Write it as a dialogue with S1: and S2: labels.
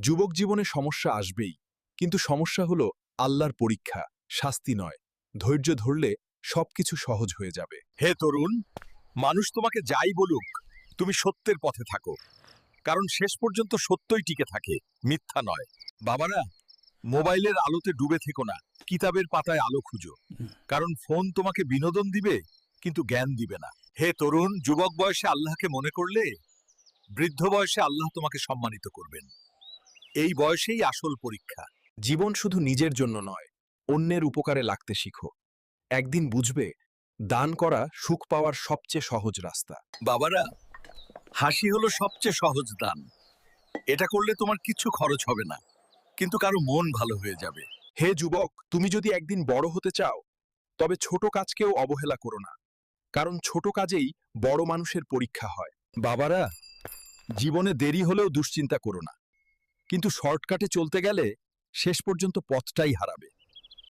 S1: যুবক জীবনে সমস্যা আসবেই, কিন্তু সমস্যা হলো আল্লাহর পরীক্ষা, শাস্তি নয়। ধৈর্য ধরলে সবকিছু সহজ হয়ে যাবে।
S2: হে তরুণ, মানুষ তোমাকে যাই বলুক, তুমি সত্যের পথে থাকো, কারণ শেষ পর্যন্ত সত্যই টিকে থাকে, মিথ্যা নয়। বাবারা, মোবাইলের আলোতে ডুবে থেকো না, কিতাবের পাতায় আলো খুঁজো, কারণ ফোন তোমাকে বিনোদন দিবে কিন্তু জ্ঞান দিবে না। হে তরুণ, যুবক বয়সে আল্লাহকে মনে করলে বৃদ্ধ বয়সে আল্লাহ তোমাকে সম্মানিত করবেন। এই বয়সেই আসল পরীক্ষা।
S1: জীবন শুধু নিজের জন্য নয়, অন্যের উপকারে লাগতে শিখো। একদিন বুঝবে, দান করা সুখ পাওয়ার সবচেয়ে সহজ রাস্তা।
S2: বাবারা, হাসি হলো সবচেয়ে সহজ দান। এটা করলে তোমার কিছু খরচ হবে না, কিন্তু কারো মন ভালো হয়ে যাবে।
S1: হে যুবক, তুমি যদি একদিন বড় হতে চাও, তবে ছোট কাজকেও অবহেলা করো না, কারণ ছোট কাজেই বড় মানুষের পরীক্ষা হয়।
S2: বাবারা, জীবনে দেরি হলেও দুশ্চিন্তা করো না, কিন্তু শর্টকাটে চলতে গেলে শেষ পর্যন্ত পথটাই হারাবে।